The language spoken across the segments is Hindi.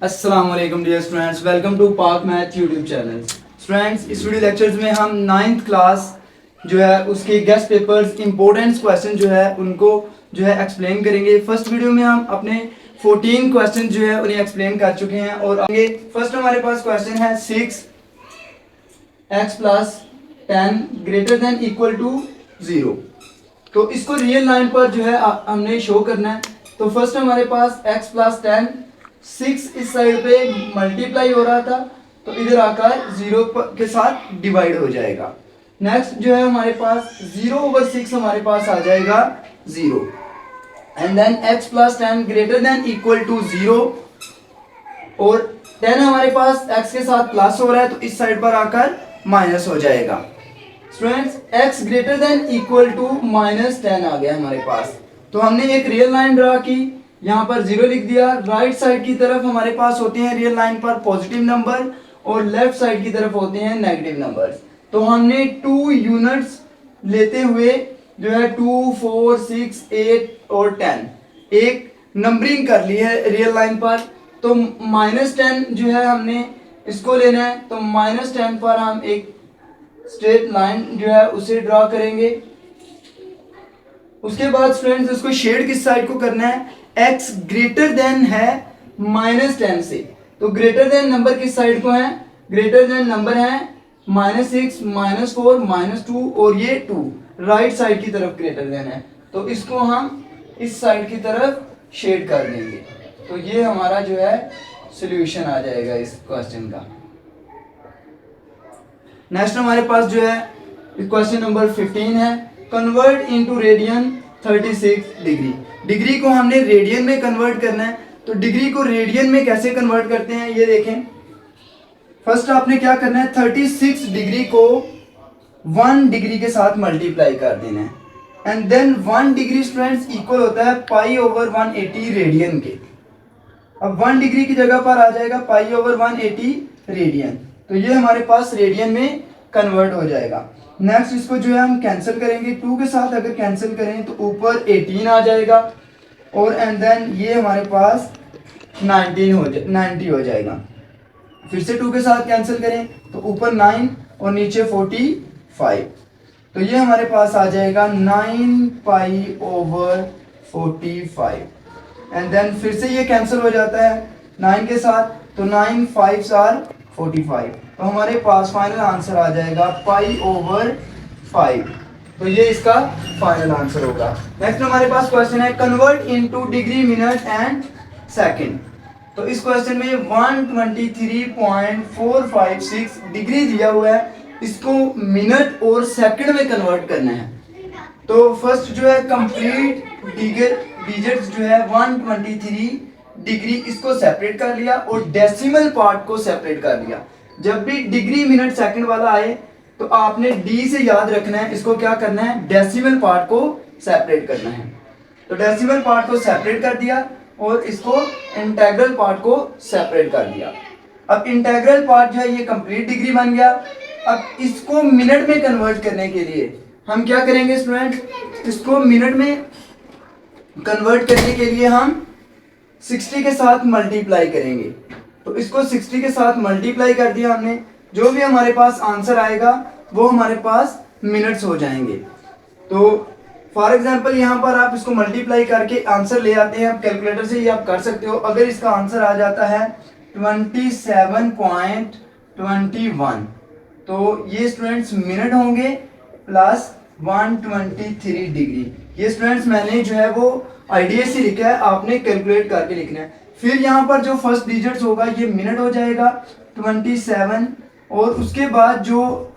अस्सलाम वालेकुम डियर स्टूडेंट्स, वेलकम टू पाक मैथ यूट्यूब चैनल। स्टूडेंट्स, इस वीडियो लेक्चर्स में हम 9th क्लास जो है उसके गेस्ट पेपर्स इंपॉर्टेंट क्वेश्चन जो है उनको जो है एक्सप्लेन करेंगे। फर्स्ट वीडियो में हम अपने 14 क्वेश्चन जो है उन्हें एक्सप्लेन कर चुके हैं और आगे फर्स्ट हमारे पास क्वेश्चन है 6x plus 10 greater than equal to 0। तो इसको रियल लाइन पर जो है हमने शो करना है। तो फर्स्ट हमारे पास x प्लस 10 6 इस साइड पे मल्टीप्लाई हो रहा था, तो इधर आकर 0 के साथ डिवाइड हो जाएगा। नेक्स्ट जो है हमारे पास 0/6 हमारे पास आ जाएगा 0 and then x plus 10 greater than equal to 0 और 10 हमारे पास x के साथ प्लस हो रहा है, तो इस साइड पर आकर माइनस हो जाएगा। Students, x greater than equal to -10 आ गया हमारे पास। तो हमने एक रियल लाइन ड्रा की, यहाँ पर 0 लिख दिया। राइट साइड की तरफ हमारे पास होते हैं रियल लाइन पर पॉजिटिव नंबर और लेफ्ट साइड की तरफ होते हैं नेगेटिव नंबर्स। तो हमने 2 यूनिट्स लेते हुए जो है 2, 4, 6, 8 और 10 एक नंबरिंग कर ली है रियल लाइन पर। तो -10 जो है हमने इसको लेना है, तो -10 पर हम एक स्ट्रेट लाइन जो है उसे ड्रॉ करेंगे। उसके बाद स्टूडेंट्स इसको शेड किस साइड को करना है, x ग्रेटर देन है -10 से, तो ग्रेटर देन नंबर किस साइड को है, ग्रेटर देन नंबर है -6, -4, -2 और ये 2 राइट साइड की तरफ ग्रेटर देन है, तो इसको हम इस साइड की तरफ शेड कर देंगे। तो ये हमारा जो है सॉल्यूशन आ जाएगा इस क्वेश्चन का। नेक्स्ट हमारे पास जो है क्वेश्चन नंबर 15 है, convert into radian 36 degree. Degree को हमने रेडियन में कन्वर्ट करना है, तो डिग्री को रेडियन में कैसे कन्वर्ट करते हैं ये देखें। फर्स्ट आपने क्या करना है, 36 डिग्री को 1 डिग्री के साथ मल्टीप्लाई कर देना है and then 1 degree students equal होता है π/180 रेडियन के। अब 1 डिग्री की जगह पर आ जाएगा π/180 रेडियन, तो ये हमारे पास रेडियन में कन्वर्ट हो जाएगा। नेक्स्ट इसको जो है हम कैंसिल करेंगे, 2 के साथ अगर कैंसिल करें तो ऊपर 18 आ जाएगा और एंड देन ये हमारे पास 90 हो जाएगा। फिर से 2 के साथ कैंसिल करें तो ऊपर 9 और नीचे 45, तो ये हमारे पास आ जाएगा 9π/45 एंड देन फिर से ये कैंसिल हो जाता है 9 के साथ, तो 9 5s are 45, तो हमारे पास फाइनल आंसर आ जाएगा π/5। तो ये इसका फाइनल आंसर होगा। नेक्स्ट हमारे पास क्वेश्चन है, convert into degree, minute and second. तो इस क्वेश्चन में 123.456 डिग्री दिया हुआ है, इसको मिनट और सेकंड में कन्वर्ट करना है। तो फर्स्ट जो है कंप्लीट डिजिट्स जो है 123 डिग्री, इसको सेपरेट कर लिया और डेसिमल पार्ट को सेपरेट कर लिया। जब भी डिग्री, मिनट, सेकंड वाला आए तो आपने डी से याद रखना है, इसको क्या करना है, डेसिमल पार्ट को सेपरेट करना है। तो डेसिमल पार्ट को सेपरेट कर दिया और इसको इंटीग्रल पार्ट को सेपरेट कर दिया। अब इंटीग्रल पार्ट जो है ये कंप्लीट डिग्री बन गया। अब इसको मिनट में कन्वर्ट करने के लिए हम क्या करेंगे स्टूडेंट, इसको मिनट में कन्वर्ट करने के लिए हम 60 के साथ मल्टीप्लाई करेंगे। तो इसको 60 के साथ मल्टीप्लाई कर दिया हमने, जो भी हमारे पास आंसर आएगा वो हमारे पास मिनट्स हो जाएंगे। तो फॉर एग्जांपल यहाँ पर आप इसको मल्टीप्लाई करके आंसर ले आते हैं, आप कैलकुलेटर से ही आप कर सकते हो। अगर इसका आंसर आ जाता है 27.21, तो ये स्टूडेंट्स मिनट होंगे प्लस 123 डिग्री। ये स्टूडेंट्स मैंने जो है वो आइडिया से लिखा है, आपने कैलकुलेट करके लिखना है। फिर यहाँ पर जो फर्स्ट डिजिट होगा ये मिनट हो जाएगा 27 और उसके बाद जो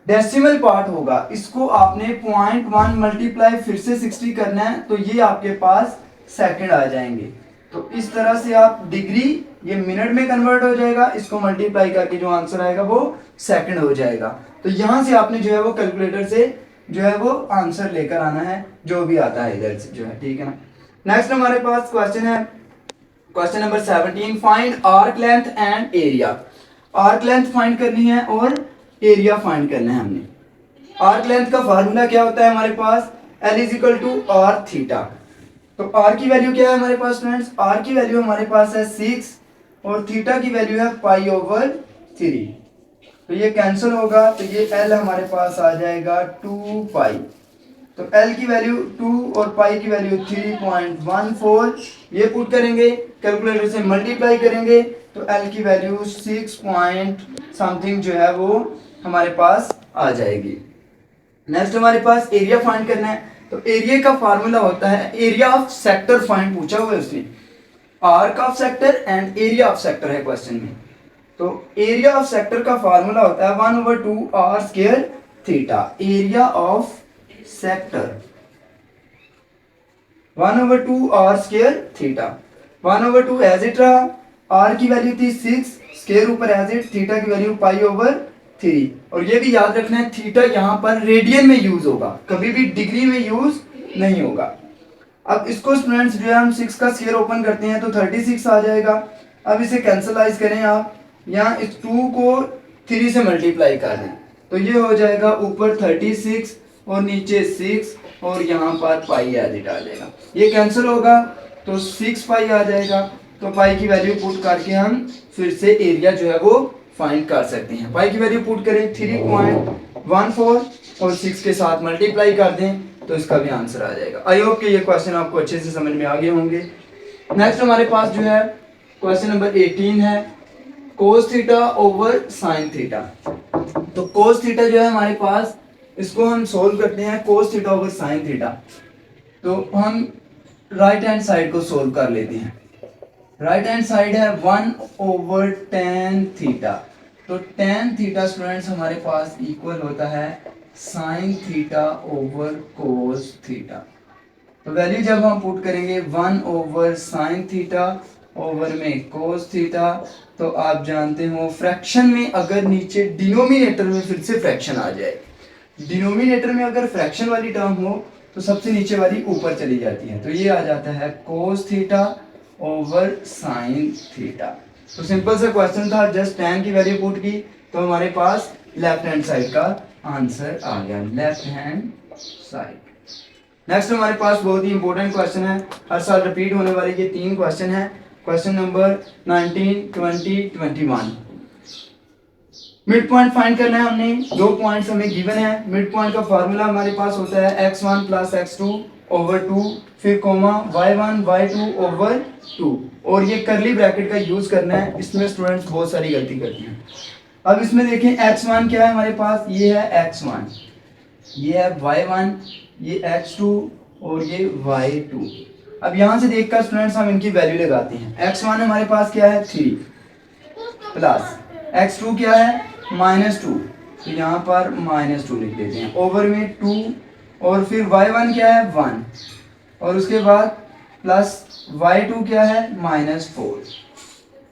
डेसिमल पार्ट होगा इसको आपने 0.1 मल्टीप्लाई फिर से 60 करना है, तो ये आपके पास सेकंड आ जाएंगे। तो इस तरह से आप डिग्री ये मिनट में कन्वर्ट हो जाएगा, इसको मल्टीप्लाई करके जो आंसर आएगा वो सेकंड हो जाएगा। तो यहाँ से आपने जो है वो कैलकुलेटर से जो है वो आंसर लेकर आना है, जो भी आता है इधर से जो है, ठीक है ना। नेक्स्ट हमारे पास क्वेश्चन है question number 17, find arc length and area. Arc length find करनी है और एरिया फाइंड करना है हमने। आर्क लेंथ का फार्मूला क्या होता है हमारे पास, L = r θ। तो r की वैल्यू क्या है हमारे पास स्टूडेंट्स, r की वैल्यू हमारे पास है 6 और थीटा की वैल्यू है π/3। तो ये कैंसिल होगा, तो ये L हमारे पास आ जाएगा 2 पाई। तो L की वैल्यू 2 और पाई की वैल्यू 3.14, ये पुट करेंगे, कैलकुलेटर से मल्टीप्लाई करेंगे तो L की वैल्यू 6 पॉइंट समथिंग जो है वो हमारे पास आ जाएगी। नेक्स्ट हमारे पास एरिया फाइंड करना है। तो एरिया का फार्मूला होता है, एरिया ऑफ सेक्टर फाइंड पूछा हुआ है उसने, arc of sector and area of sector है क्वेश्चन में। तो एरिया ऑफ सेक्टर का फार्मूला होता है 1/2r² theta. Area of sector 1/2r² theta. 1/2 as it रहा, r की वैल्यू थी 6, स्क्वायर ऊपर एज इट, थीटा की वैल्यू π/3। और ये भी याद रखना है थीटा यहाँ पर रेडियन में यूज होगा, कभी भी डिग्री में यूज नहीं होगा। अब इसको स्टूडेंट्स जो है हम 6 का स्क्वायर ओपन करते हैं तो 36 आ जाएगा। अब इसे कैंसलाइज करें आप, यहाँ इस 2 को 3 से मल्टीप्लाई कर दें तो ये हो जाएगा ऊपर 36 और नीचे 6 और यहाँ पर पाई एज इट आ जाएगा। ये कैंसिल होगा तो 6 पाई आ जाएगा। तो पाई की वैल्यू पुट करके हम फिर से एरिया जो है वो फाइंड कर सकते हैं। पाई की वैल्यू पुट करें 3.14 और 6 के साथ मल्टीप्लाई कर दें तो इसका भी आंसर आ जाएगा। आई होप कि ये क्वेश्चन आपको अच्छे से समझ में आ गए होंगे। नेक्स्ट हमारे पास जो है क्वेश्चन नंबर 18 है, cos theta over sine theta. तो कोस थीटा जो है हमारे पास, इसको हम सोल्व करते हैं cos theta over sine theta. तो हम राइट हैंड साइड को सोल्व कर लेते हैं। राइट हैंड साइड है 1/tan थीटा। तो tan थीटा स्टूडेंट्स हमारे पास इक्वल होता है sine theta over cos theta. तो वैल्यू जब हम पुट करेंगे 1/sin थीटा ओवर में कोस थीटा, तो आप जानते हो फ्रैक्शन में अगर नीचे डिनोमिनेटर में फिर से फ्रैक्शन आ जाए, डिनोमिनेटर में अगर फ्रैक्शन वाली टर्म हो तो सबसे नीचे वाली ऊपर चली जाती है, तो ये आ जाता है cos theta over sine theta. तो सिंपल सा क्वेश्चन था, जस्ट tan की वैल्यू पुट की तो हमारे पास लेफ्ट हैंड साइड का आंसर आ गया, लेफ्ट हैंड साइड। नेक्स्ट हमारे पास बहुत ही इंपॉर्टेंट क्वेश्चन है, हर साल रिपीट होने वाले ये 3 क्वेश्चन है। Question number 19, 20, 21। Mid point find करना है हमने, 2 पॉइंट्स हमें गिवन है। मिड पॉइंट का फार्मूला हमारे पास होता है x1 प्लस x2 ओवर 2, फिर कोमा y1 y2 ओवर 2, और ये करली ब्रैकेट का यूज करना है। इसमें स्टूडेंट्स बहुत सारी गलती करते हैं। अब इसमें देखें x1 क्या है हमारे पास, ये है x1, ये है y1, ये x2 और ये y2। अब यहाँ से देखकर स्टूडेंट्स हम इनकी वैल्यू लगाते हैं। x1 हमारे पास क्या है 3 प्लस x2 क्या है -2, तो यहाँ पर -2 लिख देते हैं, ओवर में 2, और फिर y1 क्या है 1, और उसके बाद प्लस y2 क्या है -4,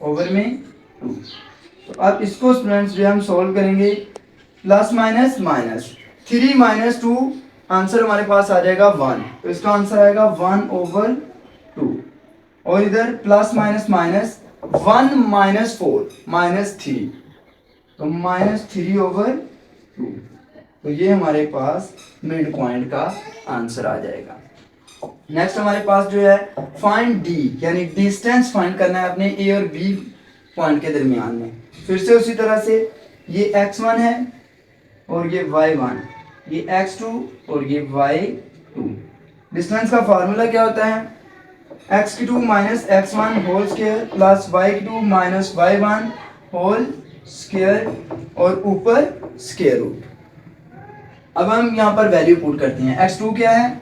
ओवर में 2। तो अब इसको स्टूडेंट्स जो हम सोल्व करेंगे, प्लस माइनस माइनस 3 -2, आंसर हमारे पास आ जाएगा 1, तो इसका आंसर आएगा 1/2, और इधर प्लस माइनस माइनस 1 -4 -3, तो -3/2। तो ये हमारे पास मिड पॉइंट का आंसर आ जाएगा। नेक्स्ट हमारे पास जो है फाइंड डी, यानी डिस्टेंस फाइंड करना है अपने ए और बी पॉइंट के दरमियान में। फिर से उसी तरह से ये x1 है और ये y1, ये x2 और ये y2। डिस्टेंस का फार्मूला क्या होता है, x2 minus x1 whole square plus y2 minus y1 whole square और ऊपर स्क्वायर रूट। अब हम यहाँ पर वैल्यू पुट करते हैं। x2 क्या है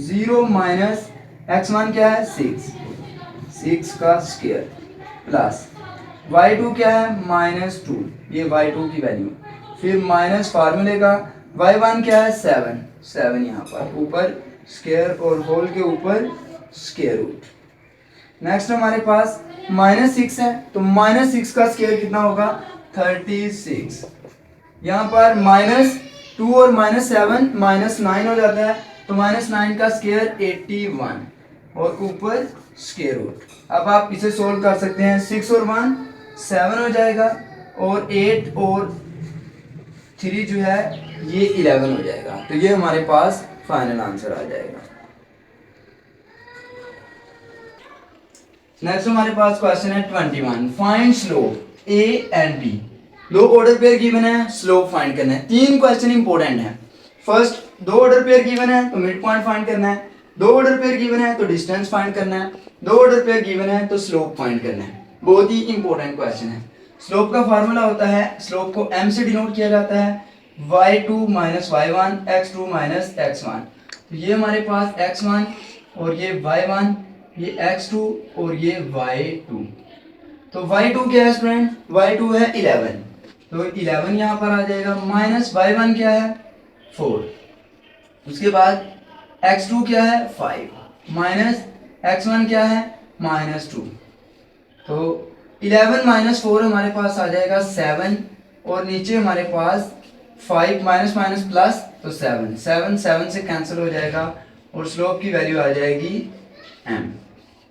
0 माइनस x1 क्या है 6 का स्क्वायर प्लस y2 क्या है -2, ये y2 की वैल्यू, फिर माइनस फार्मूले का y1 क्या है 7 यहाँ पर ऊपर स्क्वायर और होल के ऊपर स्क्वायर रूट। नेक्स्ट हमारे पास -6 है, तो -6 का स्क्वायर कितना होगा 36। यहाँ पर -2 और -7 -9 हो जाता है, तो -9 का स्क्वायर 81 और ऊपर स्क्वायर रूट। अब आप इसे सोल्व कर सकते हैं, 6 और 1 7 हो जाएगा, और 8 और 3 जो है ये 11 हो जाएगा। तो ये हमारे पास फाइनल आंसर आ जाएगा। नेक्स्ट हमारे पास क्वेश्चन है 21, find slope A and B. दो ऑर्डर पेयर गिवन है, स्लोप फाइंड करना है। तीन क्वेश्चन इंपॉर्टेंट है। फर्स्ट, दो ऑर्डर पेयर गिवन है तो मिड पॉइंट फाइंड करना है, दो ऑर्डर पेयर गिवन है तो डिस्टेंस फाइंड करना है, दो ऑर्डर पेयर गिवन है तो स्लोप फाइंड करना है। बहुत ही इंपॉर्टेंट क्वेश्चन है। स्लोप का फार्मूला होता है, स्लोप को m से डिनोट किया जाता है, y2 minus y1 x2 minus x1। तो ये हमारे पास x1 और ये y1, ये x2 और ये y2। तो y2 क्या है स्टूडेंट? y2 है 11, तो 11 यहाँ पर आ जाएगा, माइनस y1 क्या है 4, उसके बाद x2 क्या है 5, माइनस x1 क्या है -2। तो 11 माइनस 4 हमारे पास आ जाएगा 7, और नीचे हमारे पास 5 माइनस माइनस प्लस, तो 7 7 से कैंसिल हो जाएगा और स्लोप की वैल्यू आ जाएगी m।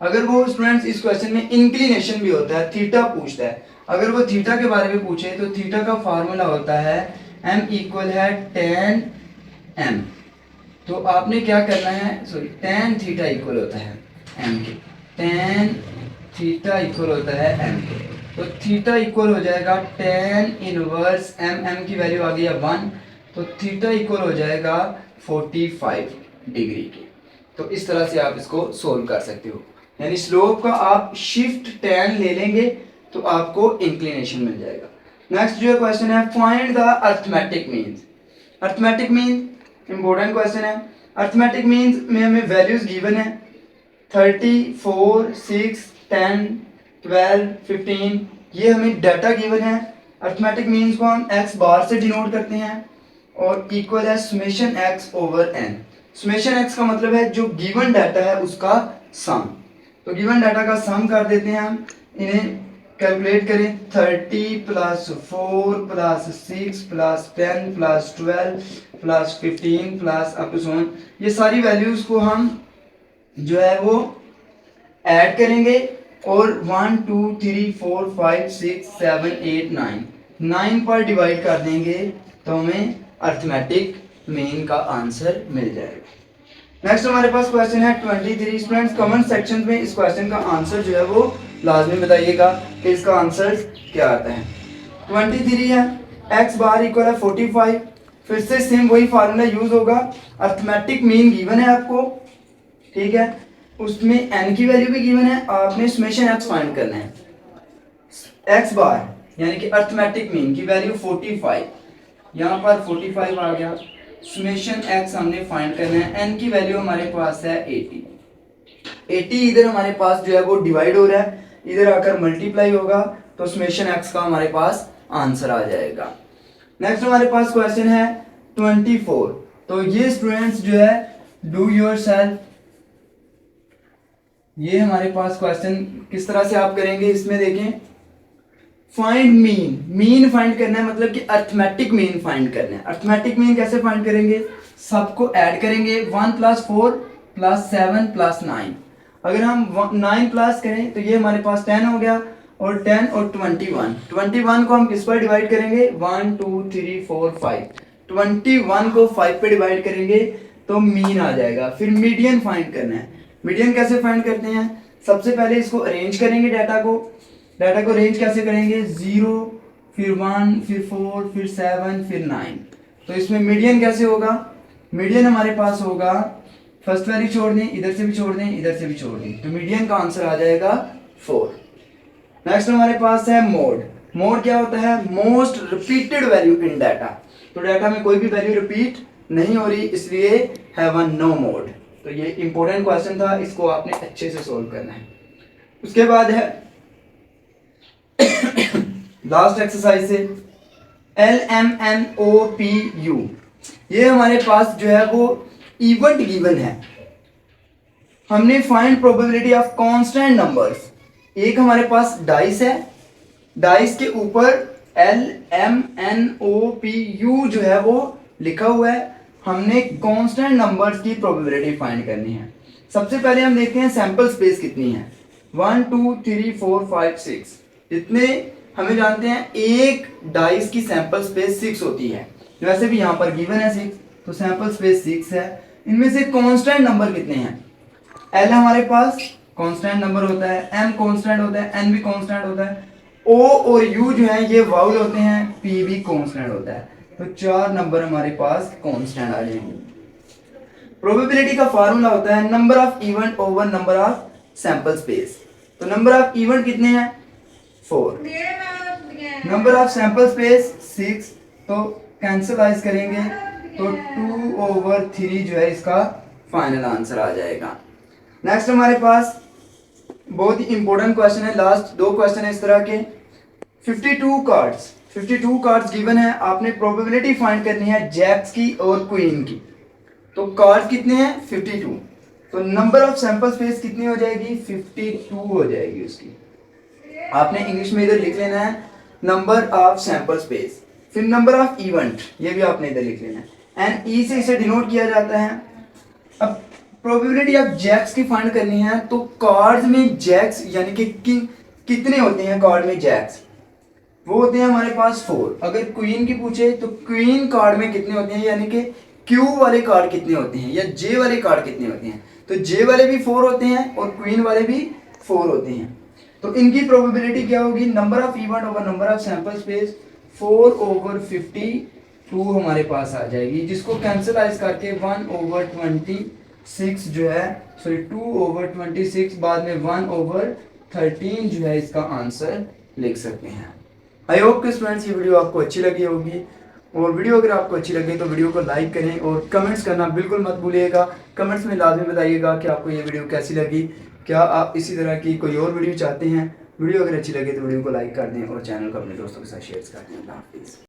अगर वो स्टूडेंट्स इस क्वेश्चन में इंक्लिनेशन भी होता है, थीटा पूछता है, अगर वो थीटा के बारे में पूछे तो थीटा का फार्मूला होता है m इक्वल है tan m। तो आपने क्या करना है, सॉरी tan थीटा इक्वल होता है m के, tan थीटा इक्वल होता है m के। तो थीटा इक्वल हो जाएगा tan इनवर्स m की वैल्यू आ गई है 1, तो थीटा इक्वल हो जाएगा 45 डिग्री के। तो इस तरह से आप इसको सोल्व कर सकते हो, यानी स्लोप का आप शिफ्ट tan ले लेंगे तो आपको इंक्लिनेशन मिल जाएगा। नेक्स्ट जो क्वेश्चन है, find the arithmetic means. Arithmetic mean important question है। अर्थमेटिक मीन्स में हमें वैल्यूज गिवन है 30, 4, 6, 10, 12, 15, ये हमें डाटा गिवन है। अर्थमेटिक मीन्स को हम x बार से डिनोट करते हैं और इक्वल है summation x over n। Summation x का मतलब है जो गिवन डाटा है उसका सम, तो गिवन डाटा का सम कर देते हैं हम, इन्हें कैलकुलेट करें 30 plus 4 plus 6 plus 10 plus 12 plus 15 plus up to so on, ये सारी वैल्यूज को हम जो है वो ऐड करेंगे और 1 2 3 4 5 6 7 8 9 पर डिवाइड कर देंगे तो हमें अर्थमेटिक मीन का आंसर मिल जाएगा। नेक्स्ट हमारे पास क्वेश्चन है 23। स्टूडेंट्स कमेंट सेक्शन में इस क्वेश्चन का आंसर जो है वो लाजमी बताइएगा कि इसका आंसर क्या आता है। 23 है, x बार इक्वल है 45, फिर से सेम वही फार्मूला यूज होगा। अर्थमेटिक मीन गिवन है आपको, ठीक है, उसमें n की वैल्यू भी गिवन है, आपने समेशन x फाइंड करना है। x बार यानी कि अर्थमेटिक मीन की वैल्यू 45, यहाँ पर 45 आ गया, समेशन x हमने फाइंड करना है, n की वैल्यू हमारे पास है 80 इधर हमारे पास जो है वो डिवाइड हो रहा है, इधर आकर मल्टीप्लाई होगा तो समेशन x का हमारे पास आंसर आ जाएगा। नेक्स्ट हमारे पास क्वेश्चन है 24। तो ये स्टूडेंट्स जो है डू योरसेल्फ, ये हमारे पास क्वेश्चन किस तरह से आप करेंगे, इसमें देखें फाइंड मीन, मीन फाइंड करना है, मतलब कि अर्थमेटिक मीन फाइंड करना है। अर्थमेटिक मीन कैसे फाइंड करेंगे, सबको ऐड करेंगे, 1 प्लस 4 प्लस 7 प्लस 9। अगर हम 9 प्लस करें तो ये हमारे पास 10 हो गया, और 10 और 21 को हम किस पर डिवाइड करेंगे, 1 2 3 4 5, 21 को 5 पे डिवाइड करेंगे तो मीन आ जाएगा। फिर मीडियन फाइंड करना है। मीडियन कैसे फाइंड करते हैं, सबसे पहले इसको अरेंज करेंगे, डाटा को अरेंज कैसे करेंगे, 0 फिर 1 फिर 4 फिर 7 फिर 9। तो इसमें मीडियन कैसे होगा, मीडियन हमारे पास होगा, फर्स्ट वैल्यू छोड़ दें, इधर से भी छोड़ दें, इधर से भी छोड़ दें, तो मीडियन का आंसर आ जाएगा 4। नेक्स्ट हमारे पास है मोड क्या होता है, most repeated value in data. तो डाटा में कोई भी वैल्यू रिपीट नहीं हो रही, इसलिए हैव अ नो मोड। तो ये इंपॉर्टेंट क्वेश्चन था, इसको आपने अच्छे से सोल्व करना है। उसके बाद है लास्ट एक्सरसाइज से LMNOPU, ये हमारे पास जो है वो इवेंट गिवन है। हमने find probability of constant numbers, एक हमारे पास डाइस है, डाइस के ऊपर LMNOPU जो है वो लिखा हुआ है, हमने कांस्टेंट नंबर्स की प्रोबेबिलिटी फाइंड करनी है। सबसे पहले हम देखते हैं सैंपल स्पेस कितनी है, 1 2 3 4 5 6, जितने हमें जानते हैं एक डाइस की सैंपल स्पेस 6 होती है, वैसे भी यहाँ पर गिवन है 6, तो सैंपल स्पेस 6 है। इनमें से कांस्टेंट नंबर कितने हैं, L हमारे पास कांस्टेंट नंबर होता है, m कांस्टेंट होता है, n भी कांस्टेंट होता है, o और u जो है ये वाउल होते हैं, p भी कांस्टेंट होता है। तो 4 नंबर हमारे पास कांस्टेंट आ जाएंगे। प्रोबेबिलिटी का फार्मूला होता है number of event over number of sample space. तो नंबर ऑफ इवेंट कितने हैं? 4। नंबर ऑफ सैंपल स्पेस 6, तो कैंसलाइज करेंगे तो 2/3 जो है इसका फाइनल आंसर आ जाएगा। नेक्स्ट हमारे पास बहुत ही इंपॉर्टेंट क्वेश्चन है, लास्ट 2 क्वेश्चन है इस तरह के। 52 कार्ड्स गिवन है, आपने प्रोबेबिलिटी फाइंड करनी है जैक्स की और क्वीन की। तो कार्ड्स कितने हैं? 52। तो नंबर ऑफ सैंपल स्पेस कितनी हो जाएगी? 52 हो जाएगी उसकी। आपने इंग्लिश में इधर लिख लेना है नंबर ऑफ सैंपल स्पेस, फिर नंबर ऑफ इवेंट, ये भी आपने इधर लिख लेना है, एंड ई से इसे डिनोट किया जाता है। अब प्रोबेबिलिटी ऑफ जैक्स की फाइंड करनी है, तो कार्ड्स में जैक्स यानी कि कितने होते हैं कार्ड में जैक्स? वो होते हैं हमारे पास 4। अगर क्वीन की पूछे तो क्वीन कार्ड में कितने होते हैं, यानी कि क्यू वाले कार्ड कितने होते हैं या जे वाले कार्ड कितने होते हैं? तो जे वाले भी 4 होते हैं और क्वीन वाले भी 4 होते हैं। तो इनकी प्रोबेबिलिटी क्या होगी? Number of event over number of sample space 4/52 हमारे पास आ जाएगी, जिसको कैंसलाइज करके 1/26 जो है, सॉरी 2/26 बाद में 1/13 जो है इसका आंसर लिख सकते हैं। आई होप कि स्टूडेंट्स ये वीडियो आपको अच्छी लगी होगी, और वीडियो अगर आपको अच्छी लगे तो वीडियो को लाइक करें और कमेंट्स करना बिल्कुल मत भूलिएगा। कमेंट्स में लाजमी बताइएगा कि आपको ये वीडियो कैसी लगी, क्या आप इसी तरह की कोई और वीडियो चाहते हैं। वीडियो अगर अच्छी लगे तो वीडियो को लाइक कर दें और चैनल को अपने दोस्तों के साथ शेयर कर दें। अल्लाह हाफिज़।